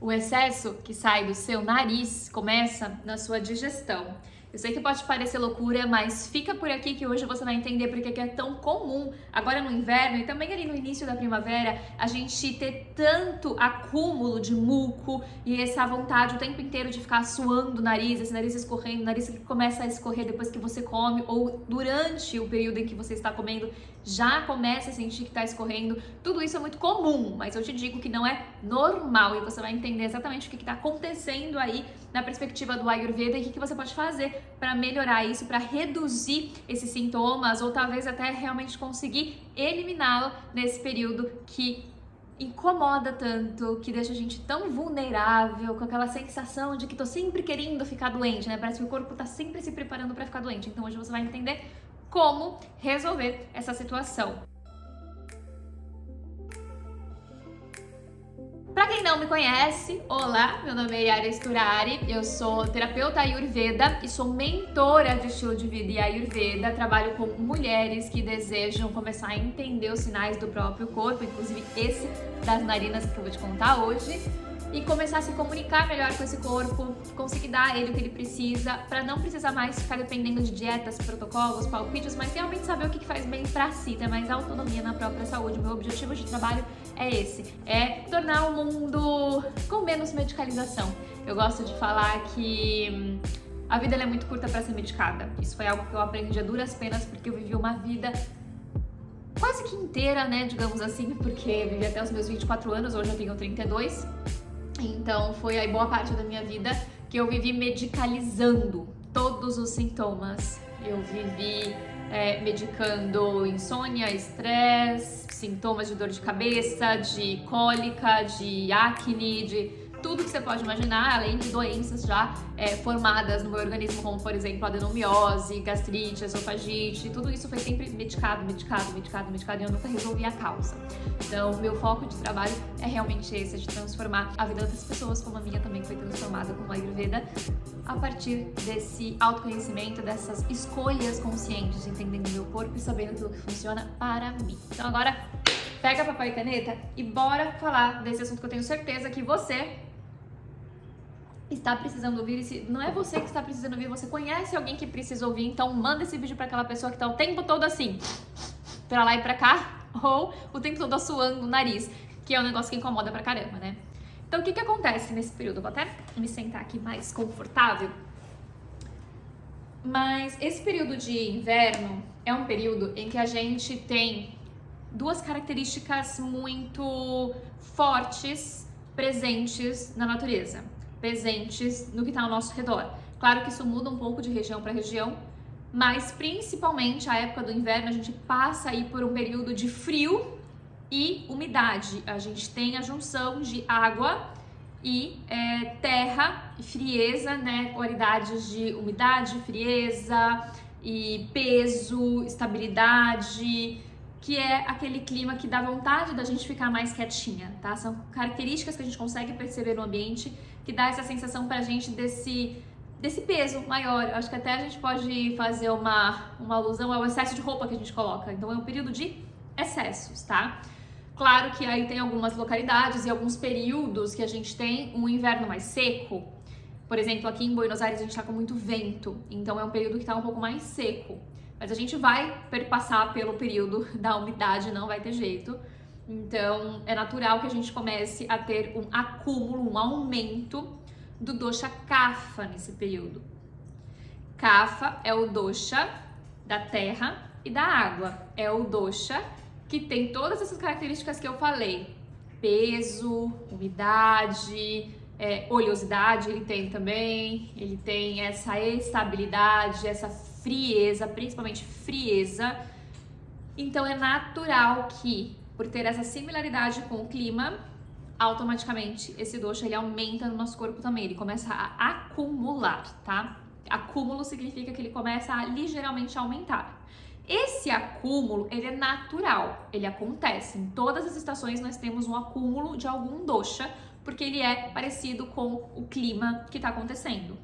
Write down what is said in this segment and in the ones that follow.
O excesso que sai do seu nariz começa na sua digestão. Eu sei que pode parecer loucura, mas fica por aqui que hoje você vai entender porque que é tão comum agora no inverno e também ali no início da primavera a gente ter tanto acúmulo de muco e essa vontade o tempo inteiro de ficar suando o nariz, esse nariz escorrendo, o nariz que começa a escorrer depois que você come ou durante o período em que você está comendo já começa a sentir que está escorrendo. Tudo isso é muito comum, mas eu te digo que não é normal e você vai entender exatamente o que está acontecendo aí na perspectiva do Ayurveda e o que você pode fazer para melhorar isso, para reduzir esses sintomas ou talvez até realmente conseguir eliminá-lo nesse período que incomoda tanto, que deixa a gente tão vulnerável, com aquela sensação de que tô sempre querendo ficar doente, né? Parece que o corpo tá sempre se preparando para ficar doente. Então hoje você vai entender como resolver essa situação. Para quem não me conhece, olá, meu nome é Yara Esturari, eu sou terapeuta Ayurveda e sou mentora de estilo de vida e Ayurveda. Trabalho com mulheres que desejam começar a entender os sinais do próprio corpo, inclusive esse das narinas que eu vou te contar hoje, e começar a se comunicar melhor com esse corpo, conseguir dar a ele o que ele precisa, para não precisar mais ficar dependendo de dietas, protocolos, palpites, mas realmente saber o que faz bem para si, ter mais autonomia na própria saúde. Meu objetivo de trabalho é esse, é tornar o mundo com menos medicalização. Eu gosto de falar que a vida ela é muito curta para ser medicada. Isso foi algo que eu aprendi a duras penas, porque eu vivi uma vida quase que inteira, né, digamos assim, porque vivi até os meus 24 anos, hoje eu tenho 32. Então foi aí boa parte da minha vida que eu vivi medicalizando todos os sintomas. Eu vivi medicando insônia, estresse, sintomas de dor de cabeça, de cólica, de acne, de tudo que você pode imaginar, além de doenças já formadas no meu organismo, como por exemplo adenomiose, gastrite, esofagite. Tudo isso foi sempre medicado e eu nunca resolvi a causa. Então, meu foco de trabalho é realmente esse, de transformar a vida das pessoas, como a minha também foi transformada com a Ayurveda, a partir desse autoconhecimento, dessas escolhas conscientes, entendendo o meu corpo e sabendo aquilo que funciona para mim. Então agora, pega papel e caneta e bora falar desse assunto que eu tenho certeza que você está precisando ouvir. E se não é você que está precisando ouvir, você conhece alguém que precisa ouvir, então manda esse vídeo para aquela pessoa que está o tempo todo assim, pra lá e pra cá, ou o tempo todo suando o nariz, que é um negócio que incomoda pra caramba, né? Então o que acontece nesse período? Eu vou até me sentar aqui mais confortável. Mas esse período de inverno é um período em que a gente tem duas características muito fortes presentes na natureza, presentes no que está ao nosso redor. Claro que isso muda um pouco de região para região, mas principalmente a época do inverno a gente passa aí por um período de frio e umidade. A gente tem a junção de água e terra e frieza, né? Qualidades de umidade, frieza e peso, estabilidade, que é aquele clima que dá vontade da gente ficar mais quietinha, tá? São características que a gente consegue perceber no ambiente que dá essa sensação pra gente desse peso maior. Eu acho que até a gente pode fazer uma alusão ao excesso de roupa que a gente coloca. Então é um período de excessos, tá? Claro que aí tem algumas localidades e alguns períodos que a gente tem um inverno mais seco. Por exemplo, aqui em Buenos Aires a gente tá com muito vento, então é um período que tá um pouco mais seco. Mas a gente vai perpassar pelo período da umidade, não vai ter jeito. Então, é natural que a gente comece a ter um acúmulo, um aumento do dosha kapha nesse período. Kapha é o dosha da terra e da água. É o dosha que tem todas essas características que eu falei. Peso, umidade, oleosidade ele tem também. Ele tem essa estabilidade, essa frieza, principalmente frieza. Então é natural que, por ter essa similaridade com o clima, automaticamente esse dosha ele aumenta no nosso corpo também, ele começa a acumular, tá? Acúmulo significa que ele começa a ligeiramente aumentar. Esse acúmulo, ele é natural, ele acontece. Em todas as estações nós temos um acúmulo de algum dosha, porque ele é parecido com o clima que está acontecendo.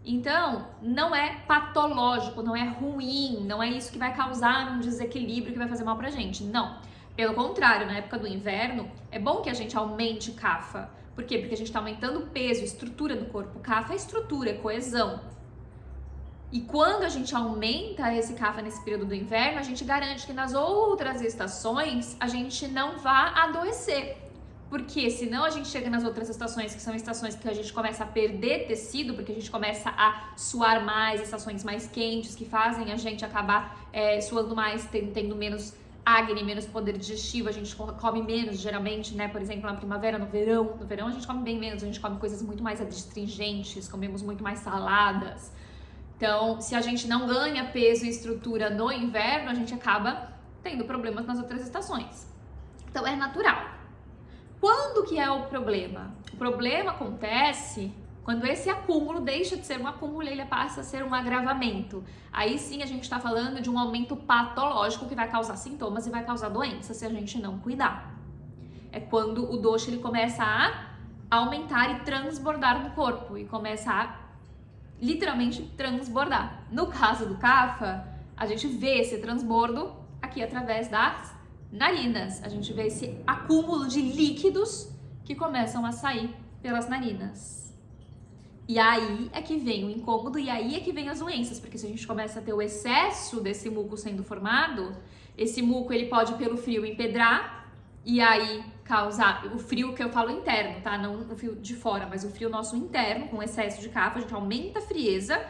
Então, não é patológico, não é ruim, não é isso que vai causar um desequilíbrio que vai fazer mal pra gente, não. Pelo contrário, na época do inverno, é bom que a gente aumente kapha, Por quê? Porque a gente está aumentando o peso, estrutura do corpo. Kapha é estrutura, é coesão. E quando a gente aumenta esse kapha nesse período do inverno, a gente garante que nas outras estações a gente não vá adoecer. Porque senão a gente chega nas outras estações, que são estações que a gente começa a perder tecido, porque a gente começa a suar mais, estações mais quentes, que fazem a gente acabar suando mais, tendo menos acne, menos poder digestivo, a gente come menos geralmente, né? Por exemplo, na primavera, no verão. No verão a gente come bem menos, a gente come coisas muito mais adstringentes, comemos muito mais saladas. Então, se a gente não ganha peso e estrutura no inverno, a gente acaba tendo problemas nas outras estações. Então, é natural. Quando que é o problema? O problema acontece quando esse acúmulo deixa de ser um acúmulo e ele passa a ser um agravamento. Aí sim a gente está falando de um aumento patológico que vai causar sintomas e vai causar doença se a gente não cuidar. É quando o dosha ele começa a aumentar e transbordar no corpo e começa a literalmente transbordar. No caso do kapha, a gente vê esse transbordo aqui através das narinas. A gente vê esse acúmulo de líquidos que começam a sair pelas narinas. E aí é que vem o incômodo e aí é que vem as doenças, porque se a gente começa a ter o excesso desse muco sendo formado, esse muco ele pode pelo frio empedrar e aí causar o frio que eu falo interno, tá? Não o frio de fora, mas o frio nosso interno, com excesso de kapha, a gente aumenta a frieza,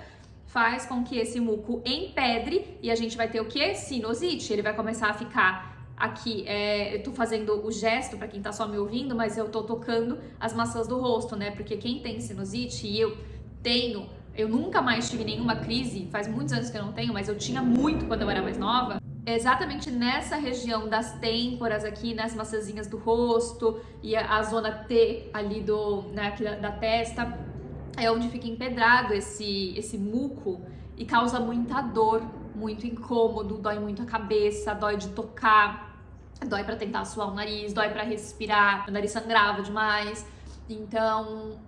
faz com que esse muco empedre e a gente vai ter o quê? Sinusite, ele vai começar a ficar aqui, eu tô fazendo o gesto para quem tá só me ouvindo, mas eu tô tocando as maçãs do rosto, né? Porque quem tem sinusite, e eu nunca mais tive nenhuma crise, faz muitos anos que eu não tenho, mas eu tinha muito quando eu era mais nova. Exatamente nessa região das têmporas aqui, nas maçãzinhas do rosto e a zona T ali aqui da testa, é onde fica empedrado esse muco e causa muita dor, muito incômodo, dói muito a cabeça, dói de tocar, dói pra tentar suar o nariz, dói pra respirar, o nariz sangrava demais. Então,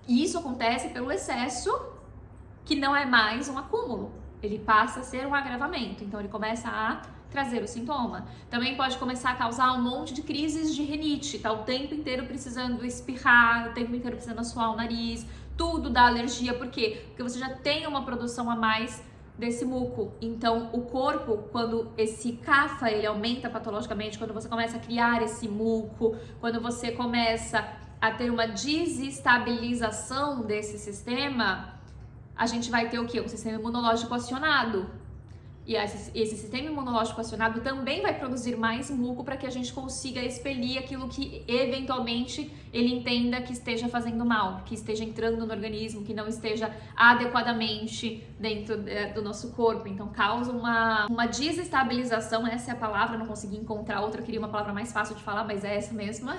isso acontece pelo excesso, que não é mais um acúmulo, ele passa a ser um agravamento, então ele começa a trazer o sintoma. Também pode começar a causar um monte de crises de rinite, tá o tempo inteiro precisando espirrar, o tempo inteiro precisando suar o nariz, tudo dá alergia, por quê? Porque você já tem uma produção a mais desse muco. Então, o corpo, quando esse kapha ele aumenta patologicamente, quando você começa a criar esse muco, quando você começa a ter uma desestabilização desse sistema, a gente vai ter o quê? Um sistema imunológico acionado. E esse sistema imunológico acionado também vai produzir mais muco para que a gente consiga expelir aquilo que eventualmente ele entenda que esteja fazendo mal, que esteja entrando no organismo, que não esteja adequadamente dentro do nosso corpo. Então causa uma desestabilização, essa é a palavra, não consegui encontrar outra, eu queria uma palavra mais fácil de falar, mas é essa mesma.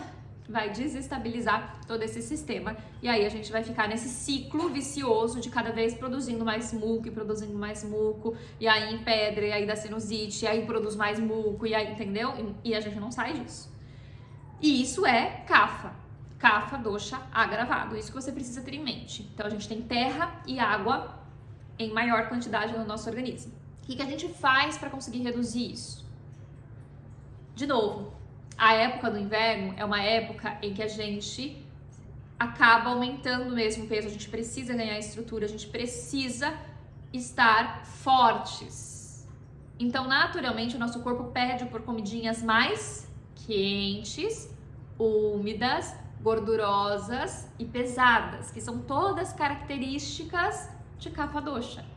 Vai desestabilizar todo esse sistema e aí a gente vai ficar nesse ciclo vicioso de cada vez produzindo mais muco e produzindo mais muco e aí empedra, e aí dá sinusite, e aí produz mais muco e aí, entendeu? E a gente não sai disso. E isso é kapha dosha agravado, isso que você precisa ter em mente. Então a gente tem terra e água em maior quantidade no nosso organismo. O que a gente faz para conseguir reduzir isso? De novo, a época do inverno é uma época em que a gente acaba aumentando mesmo o peso, a gente precisa ganhar estrutura, a gente precisa estar fortes. Então, naturalmente, o nosso corpo pede por comidinhas mais quentes, úmidas, gordurosas e pesadas, que são todas características de kapha dosha.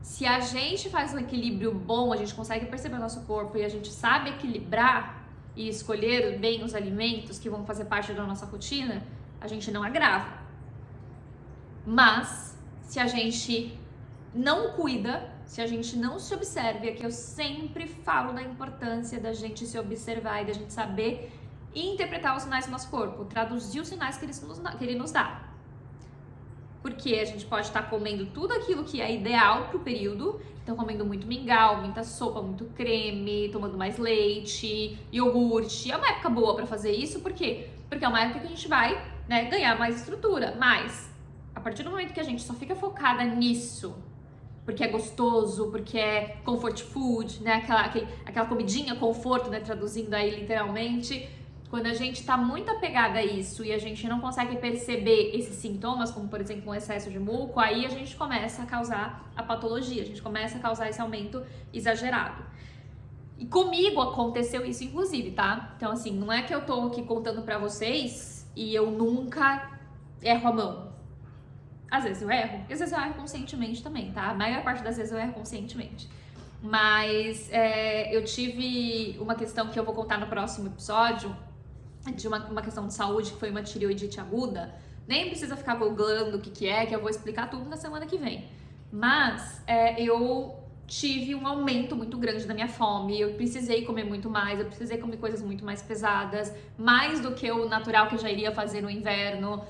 Se a gente faz um equilíbrio bom, a gente consegue perceber o nosso corpo e a gente sabe equilibrar e escolher bem os alimentos que vão fazer parte da nossa rotina, a gente não agrava. Mas, se a gente não cuida, se a gente não se observa, e aqui eu sempre falo da importância da gente se observar e da gente saber interpretar os sinais do nosso corpo, traduzir os sinais que ele nos dá. Porque a gente pode estar comendo tudo aquilo que é ideal para o período, então comendo muito mingau, muita sopa, muito creme, tomando mais leite, iogurte. É uma época boa para fazer isso, por quê? Porque é uma época que a gente vai, né, ganhar mais estrutura. Mas, a partir do momento que a gente só fica focada nisso, porque é gostoso, porque é comfort food, né, aquela comidinha conforto, né, traduzindo aí literalmente, Quando a gente tá muito apegada a isso e a gente não consegue perceber esses sintomas, como por exemplo um excesso de muco, aí a gente começa a causar a patologia, a gente começa a causar esse aumento exagerado. E comigo aconteceu isso, inclusive, tá? Então, assim, não é que eu tô aqui contando pra vocês e eu nunca erro a mão. Às vezes eu erro, às vezes eu erro conscientemente também, tá? A maior parte das vezes eu erro conscientemente. Mas eu tive uma questão que eu vou contar no próximo episódio, de uma questão de saúde, que foi uma tireoidite aguda. Nem precisa ficar googlando o que é, que eu vou explicar tudo na semana que vem. Mas eu tive um aumento muito grande da minha fome, eu precisei comer muito mais, eu precisei comer coisas muito mais pesadas, mais do que o natural que eu já iria fazer no inverno.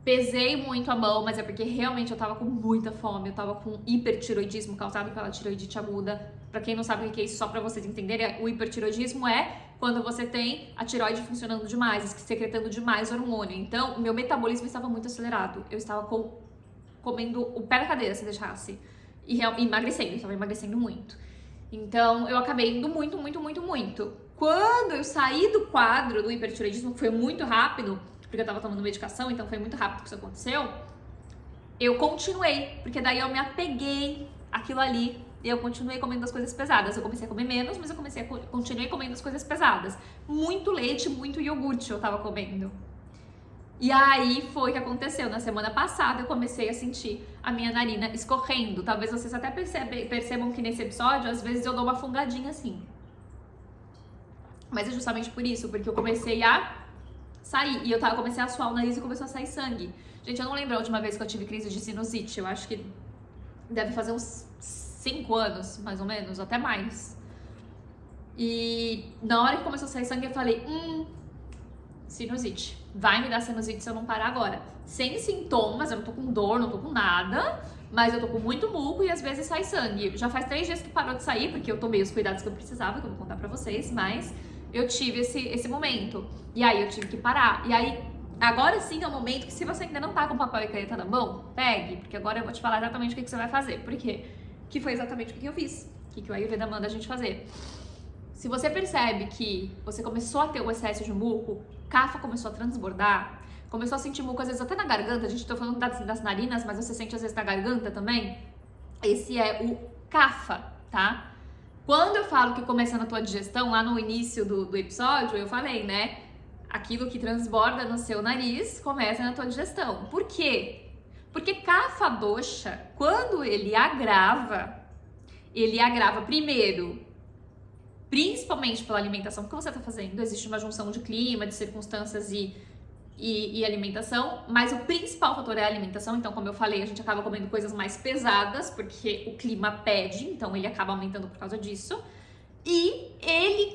Pesei muito a mão, mas é porque realmente eu tava com muita fome, eu tava com hipertiroidismo causado pela tireoidite aguda. Pra quem não sabe o que é isso, só pra vocês entenderem, o hipertiroidismo é quando você tem a tireoide funcionando demais, secretando demais hormônio. Então, meu metabolismo estava muito acelerado, eu estava comendo o pé da cadeira, se deixasse. E emagrecendo, eu estava emagrecendo muito. Então, eu acabei indo muito. Quando eu saí do quadro do hipertireoidismo, que foi muito rápido, porque eu tava tomando medicação, então foi muito rápido que isso aconteceu, eu continuei, porque daí eu me apeguei àquilo ali e eu continuei comendo as coisas pesadas. Eu comecei a comer menos, mas eu continuei comendo as coisas pesadas. Muito leite, muito iogurte eu tava comendo. E aí foi o que aconteceu. Na semana passada eu comecei a sentir a minha narina escorrendo. Talvez vocês até percebam que nesse episódio, às vezes eu dou uma fungadinha assim. Mas é justamente por isso, porque eu comecei a sair. E eu comecei a suar o nariz e começou a sair sangue. Gente, eu não lembro a última vez que eu tive crise de sinusite. Eu acho que deve fazer uns 5 anos, mais ou menos, até mais. E na hora que começou a sair sangue, eu falei, sinusite. Vai me dar sinusite se eu não parar agora. Sem sintomas, eu não tô com dor, não tô com nada, mas eu tô com muito muco e às vezes sai sangue. Já faz 3 dias que parou de sair, porque eu tomei os cuidados que eu precisava, que eu vou contar pra vocês, mas eu tive esse momento. E aí eu tive que parar. E aí, agora sim é o momento que, se você ainda não tá com papel e caneta na mão, pegue, porque agora eu vou te falar exatamente o que você vai fazer. Por quê? Que foi exatamente o que eu fiz, o que o Ayurveda manda a gente fazer. Se você percebe que você começou a ter o excesso de muco, Kapha começou a transbordar, começou a sentir muco às vezes até na garganta, a gente tá falando das narinas, mas você sente às vezes na garganta também, esse é o Kapha, tá? Quando eu falo que começa na tua digestão, lá no início do episódio, eu falei, né? Aquilo que transborda no seu nariz começa na tua digestão. Por quê? Porque Kapha Dosha, quando ele agrava primeiro, principalmente pela alimentação que você está fazendo. Existe uma junção de clima, de circunstâncias e alimentação, mas o principal fator é a alimentação. Então, como eu falei, a gente acaba comendo coisas mais pesadas, porque o clima pede, então ele acaba aumentando por causa disso. E ele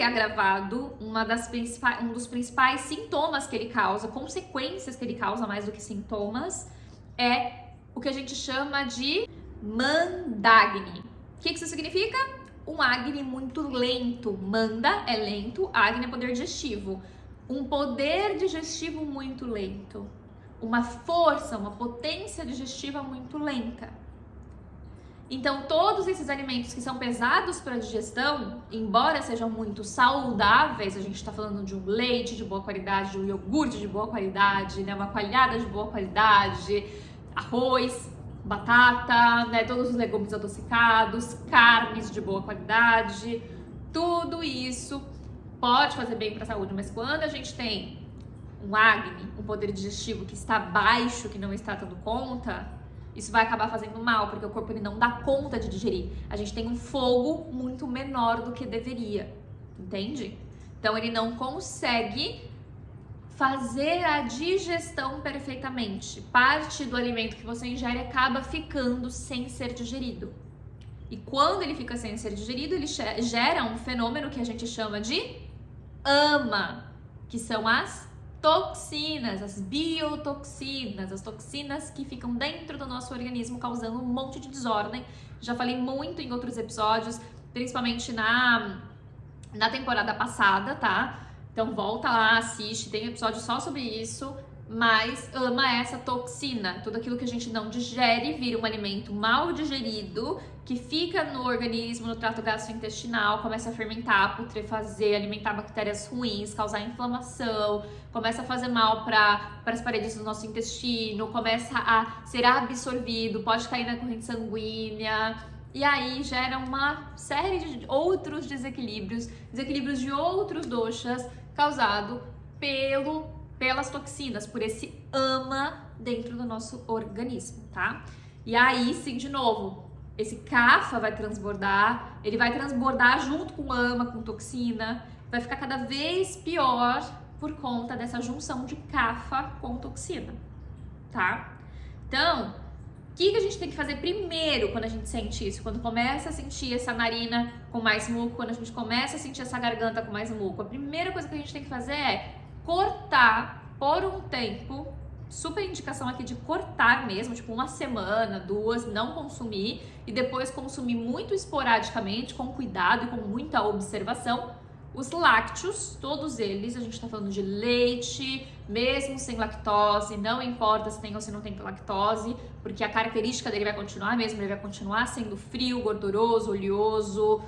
agravado, um dos principais sintomas que ele causa, consequências que ele causa mais do que sintomas, é o que a gente chama de Mandagni. O que isso significa? Um Agni muito lento. Manda é lento, Agni é poder digestivo. Um poder digestivo muito lento. Uma força, uma potência digestiva muito lenta. Então, todos esses alimentos que são pesados para a digestão, embora sejam muito saudáveis, a gente está falando de um leite de boa qualidade, de um iogurte de boa qualidade, né, uma coalhada de boa qualidade, arroz, batata, né, todos os legumes adocicados, carnes de boa qualidade, tudo isso pode fazer bem para a saúde, mas quando a gente tem um Agni, um poder digestivo que está baixo, que não está dando conta, isso vai acabar fazendo mal, porque o corpo ele não dá conta de digerir. A gente tem um fogo muito menor do que deveria, entende? Então ele não consegue fazer a digestão perfeitamente. Parte do alimento que você ingere acaba ficando sem ser digerido. E quando ele fica sem ser digerido, ele gera um fenômeno que a gente chama de AMA, que são as toxinas, as biotoxinas, as toxinas que ficam dentro do nosso organismo causando um monte de desordem. Já falei muito em outros episódios, principalmente na temporada passada, tá? Então volta lá, assiste, tem um episódio só sobre isso. mais ama essa toxina. Tudo aquilo que a gente não digere vira um alimento mal digerido, que fica no organismo, no trato gastrointestinal, começa a fermentar, putrefazer, alimentar bactérias ruins, causar inflamação, começa a fazer mal para as paredes do nosso intestino, começa a ser absorvido, pode cair na corrente sanguínea. E aí gera uma série de outros desequilíbrios de outros doshas causado pelas toxinas, por esse ama dentro do nosso organismo, tá? E aí sim, de novo, esse kapha vai transbordar, ele vai transbordar junto com ama, com toxina, vai ficar cada vez pior por conta dessa junção de kapha com toxina, tá? Então, o que a gente tem que fazer primeiro quando a gente sente isso? Quando começa a sentir essa narina com mais muco, quando a gente começa a sentir essa garganta com mais muco, a primeira coisa que a gente tem que fazer é cortar por um tempo, super indicação aqui de cortar mesmo, tipo 1 semana, 2, não consumir e depois consumir muito esporadicamente, com cuidado e com muita observação. Os lácteos, todos eles, a gente está falando de leite, mesmo sem lactose, não importa se tem ou se não tem lactose, porque a característica dele vai continuar mesmo, ele vai continuar sendo frio, gorduroso, oleoso,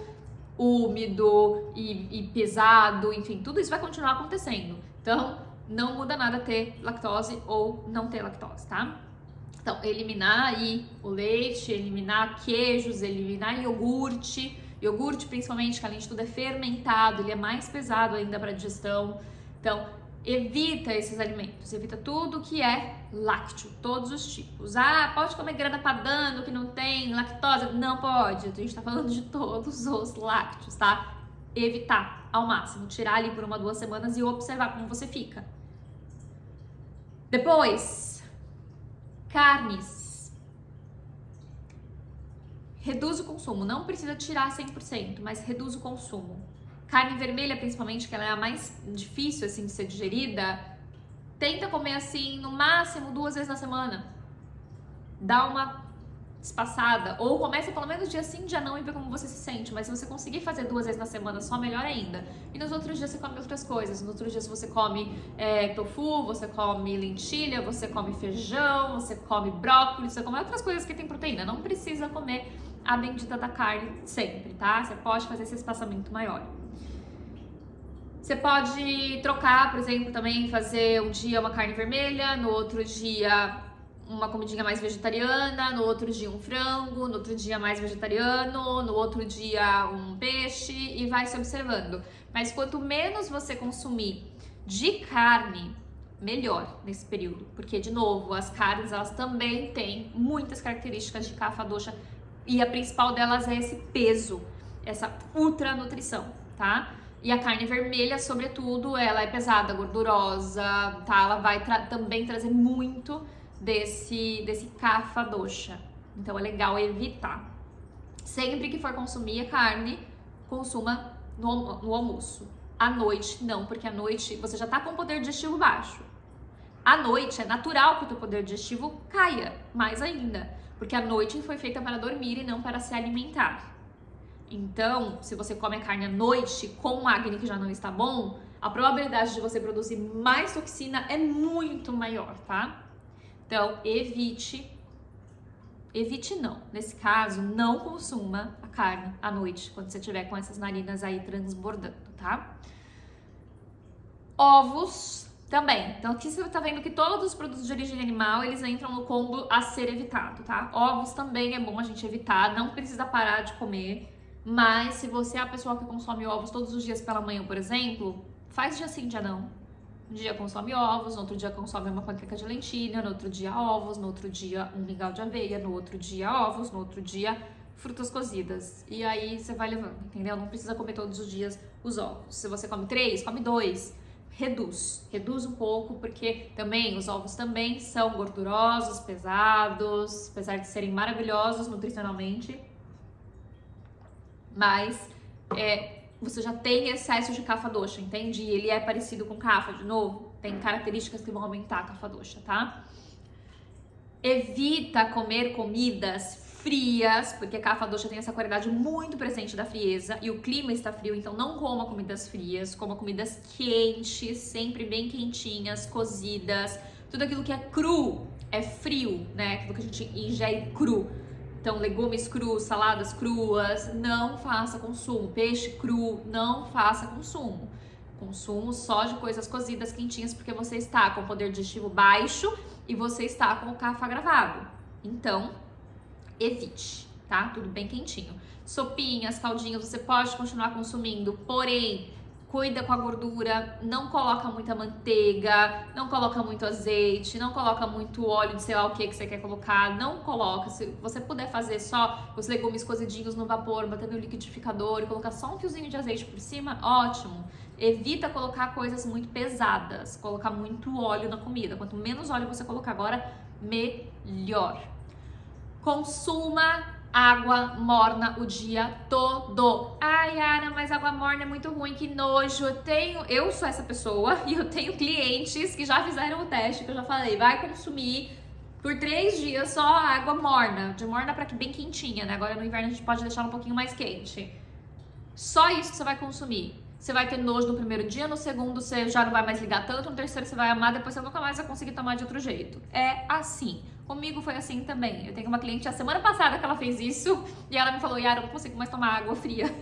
úmido e pesado, enfim, tudo isso vai continuar acontecendo. Então, não muda nada ter lactose ou não ter lactose, tá? Então, eliminar aí o leite, eliminar queijos, eliminar iogurte, principalmente, que além de tudo é fermentado, ele é mais pesado ainda para digestão. Então, evita esses alimentos, evita tudo que é lácteo, todos os tipos. Ah, pode comer grana padano que não tem lactose? Não pode, a gente tá falando de todos os lácteos, tá? Evitar ao máximo, tirar ali por 1, 2 semanas e observar como você fica. Depois, carnes. Reduz o consumo, não precisa tirar 100%, mas reduz o consumo. Carne vermelha, principalmente, que ela é a mais difícil assim de ser digerida, tenta comer assim, no máximo 2 vezes na semana. Dá uma espaçada, ou começa pelo menos dia sim, dia não e vê como você se sente, mas se você conseguir fazer 2 vezes na semana, só melhor ainda. E nos outros dias você come outras coisas, nos outros dias você come tofu, você come lentilha, você come feijão, você come brócolis, você come outras coisas que tem proteína, não precisa comer a bendita da carne sempre, tá? Você pode fazer esse espaçamento maior. Você pode trocar, por exemplo, também fazer um dia uma carne vermelha, no outro dia uma comidinha mais vegetariana, no outro dia um frango, no outro dia mais vegetariano, no outro dia um peixe e vai se observando. Mas quanto menos você consumir de carne, melhor nesse período, porque de novo, as carnes elas também têm muitas características de kapha dosha e a principal delas é esse peso, essa ultra nutrição, tá? E a carne vermelha, sobretudo, ela é pesada, gordurosa, tá? Ela vai também trazer muito desse kapha dosha. Então é legal evitar. Sempre que for consumir a carne, consuma no almoço. À noite, não, porque à noite você já tá com o poder digestivo baixo. À noite é natural que o teu poder digestivo caia mais ainda, porque a noite foi feita para dormir e não para se alimentar. Então, se você come a carne à noite com acne que já não está bom, a probabilidade de você produzir mais toxina é muito maior, tá? Então, evite não. Nesse caso, não consuma a carne à noite, quando você estiver com essas narinas aí transbordando, tá? Ovos também. Então, aqui você tá vendo que todos os produtos de origem animal, eles entram no combo a ser evitado, tá? Ovos também é bom a gente evitar, não precisa parar de comer, mas se você é a pessoa que consome ovos todos os dias pela manhã, por exemplo, faz dia sim, dia não. Um dia consome ovos, no outro dia consome uma panqueca de lentilha, no outro dia ovos, no outro dia um mingau de aveia, no outro dia ovos, no outro dia frutas cozidas. E aí você vai levando, entendeu? Não precisa comer todos os dias os ovos. Se você come 3, come 2. Reduz um pouco, porque também os ovos também são gordurosos, pesados, apesar de serem maravilhosos nutricionalmente. Mas você já tem excesso de kapha dosha, entende? E ele é parecido com kapha, de novo, tem características que vão aumentar a kapha dosha, tá? Evita comer comidas frias, porque a kapha dosha tem essa qualidade muito presente da frieza e o clima está frio, então não coma comidas frias, coma comidas quentes, sempre bem quentinhas, cozidas, Tudo aquilo que é cru é frio, né? Aquilo que a gente ingere cru. Então, legumes crus, saladas cruas, não faça consumo. Peixe cru, não faça consumo. Consumo só de coisas cozidas, quentinhas, porque você está com o poder digestivo baixo e você está com o CAFA agravado. Então, evite, tá? Tudo bem quentinho. Sopinhas, caldinhos, você pode continuar consumindo, porém, cuida com a gordura, não coloca muita manteiga, não coloca muito azeite, não coloca muito óleo de sei lá o que você quer colocar, não coloca. Se você puder fazer só os legumes cozidinhos no vapor, bater no liquidificador e colocar só um fiozinho de azeite por cima, ótimo. Evita colocar coisas muito pesadas, colocar muito óleo na comida. Quanto menos óleo você colocar agora, melhor. Consuma água morna o dia todo. Ai, Yara, mas água morna é muito ruim, que nojo. Eu sou essa pessoa e eu tenho clientes que já fizeram o teste, que eu já falei, vai consumir por 3 dias só água morna. De morna para que bem quentinha, né? Agora no inverno a gente pode deixar um pouquinho mais quente. Só isso que você vai consumir. Você vai ter nojo no primeiro dia, no segundo você já não vai mais ligar tanto, no terceiro você vai amar, depois você nunca mais vai conseguir tomar de outro jeito. É assim. Comigo foi assim também. Eu tenho uma cliente a semana passada que ela fez isso e ela me falou, Yara, eu não consigo mais tomar água fria.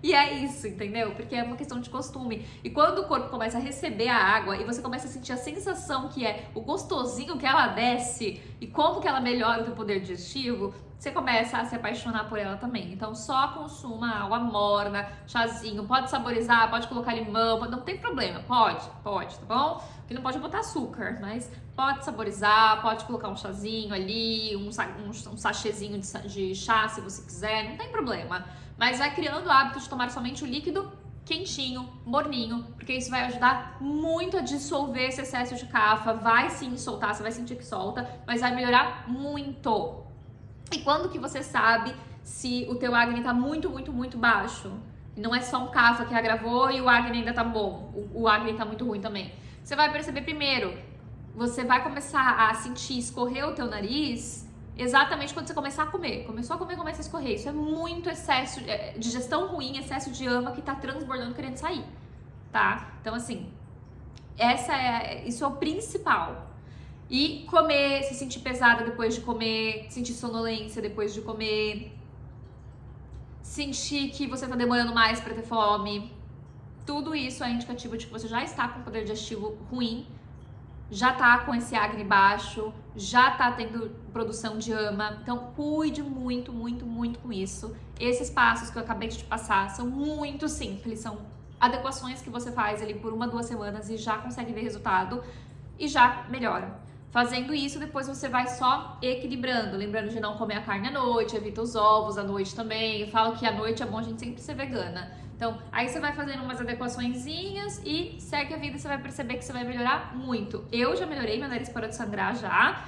E é isso, entendeu? Porque é uma questão de costume. E quando o corpo começa a receber a água e você começa a sentir a sensação que é o gostosinho que ela desce e como que ela melhora o teu poder digestivo, você começa a se apaixonar por ela também. Então só consuma água morna, chazinho, pode saborizar, pode colocar limão, não tem problema, pode, tá bom? Porque não pode botar açúcar, mas pode saborizar, pode colocar um chazinho ali, um sachêzinho de chá se você quiser, não tem problema. Mas vai criando o hábito de tomar somente o líquido quentinho, morninho, porque isso vai ajudar muito a dissolver esse excesso de CAFA, vai sim soltar, você vai sentir que solta, mas vai melhorar muito. E quando que você sabe se o teu acne tá muito baixo? E não é só um CAFA que agravou e o acne ainda tá bom, o acne tá muito ruim também. Você vai perceber primeiro, você vai começar a sentir escorrer o teu nariz exatamente quando você começar a comer. Começou a comer, começa a escorrer. Isso é muito excesso, digestão ruim, excesso de ama que tá transbordando, querendo sair, tá? Então assim, isso é o principal. E comer, se sentir pesada depois de comer, sentir sonolência depois de comer, sentir que você tá demorando mais para ter fome, tudo isso é indicativo de que você já está com poder digestivo ruim, já tá com esse acne baixo, já tá tendo produção de ama. Então cuide muito com isso. Esses passos que eu acabei de te passar são muito simples, são adequações que você faz ali por 1, 2 semanas e já consegue ver resultado e já melhora. Fazendo isso, depois você vai só equilibrando, lembrando de não comer a carne à noite, evita os ovos à noite também. Eu falo que à noite é bom a gente sempre ser vegana. Então, aí você vai fazendo umas adequaçõezinhas e segue a vida e você vai perceber que você vai melhorar muito. Eu já melhorei, meu nariz parou de sangrar já.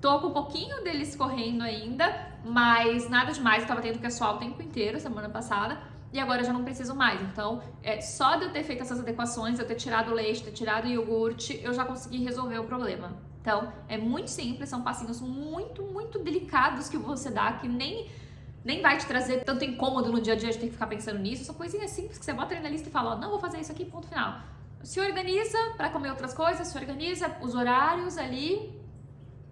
Tô com um pouquinho dele escorrendo ainda, mas nada demais. Eu tava tendo que assoar o tempo inteiro, semana passada. E agora eu já não preciso mais. Então, só de eu ter feito essas adequações, eu ter tirado o leite, ter tirado o iogurte, eu já consegui resolver o problema. Então, é muito simples, são passinhos muito delicados que você dá, que nem vai te trazer tanto incômodo no dia a dia de ter que ficar pensando nisso. São coisinhas simples que você bota ali na lista e fala, ó, não vou fazer isso aqui, ponto final. Se organiza para comer outras coisas, se organiza os horários ali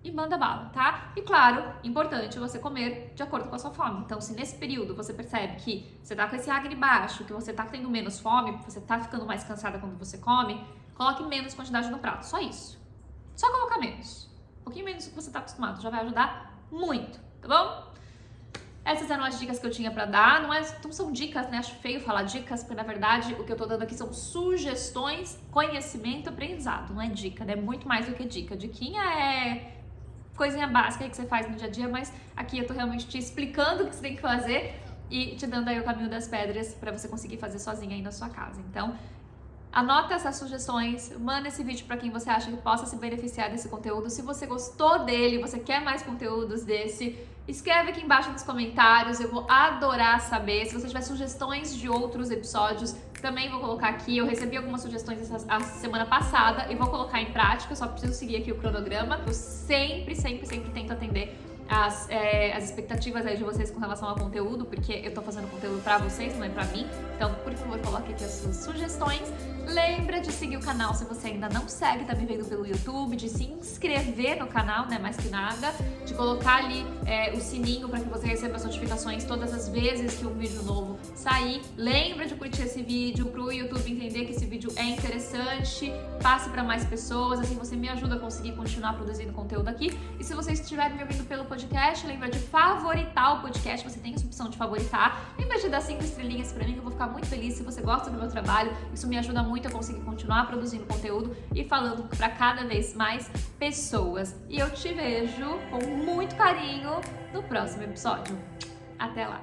e manda bala, tá? E claro, importante você comer de acordo com a sua fome. Então, se nesse período você percebe que você tá com esse acne baixo, que você tá tendo menos fome, você tá ficando mais cansada quando você come, coloque menos quantidade no prato, só isso. Só colocar menos. Um pouquinho menos do que você tá acostumado, já vai ajudar muito, tá bom? Essas eram as dicas que eu tinha pra dar. Não são dicas, né? Acho feio falar dicas, porque na verdade o que eu tô dando aqui são sugestões, conhecimento, aprendizado. Não é dica, né? Muito mais do que dica. Diquinha é coisinha básica que você faz no dia a dia, mas aqui eu tô realmente te explicando o que você tem que fazer e te dando aí o caminho das pedras pra você conseguir fazer sozinha aí na sua casa. Então, anota essas sugestões, manda esse vídeo para quem você acha que possa se beneficiar desse conteúdo. Se você gostou dele, você quer mais conteúdos desse, escreve aqui embaixo nos comentários, eu vou adorar saber. Se você tiver sugestões de outros episódios, também vou colocar aqui. Eu recebi algumas sugestões a semana passada e vou colocar em prática, eu só preciso seguir aqui o cronograma. Eu sempre tento atender as expectativas aí de vocês com relação ao conteúdo, porque eu tô fazendo conteúdo pra vocês, não é pra mim. Então, por favor, coloque aqui as suas sugestões. Lembra de seguir o canal se você ainda não segue, tá me vendo pelo YouTube, de se inscrever no canal, né, mais que nada, de colocar ali o sininho para que você receba as notificações todas as vezes que um vídeo novo sair. Lembra de curtir esse vídeo pro YouTube entender que esse vídeo é interessante, passe para mais pessoas, assim você me ajuda a conseguir continuar produzindo conteúdo aqui. E se vocês estiverem me ouvindo pelo podcast, lembra de favoritar o podcast, você tem essa opção de favoritar. Lembra de dar 5 estrelinhas para mim, eu vou ficar muito feliz se você gosta do meu trabalho, isso me ajuda muito a conseguir continuar produzindo conteúdo e falando para cada vez mais pessoas. E eu te vejo com muito carinho no próximo episódio. Até lá!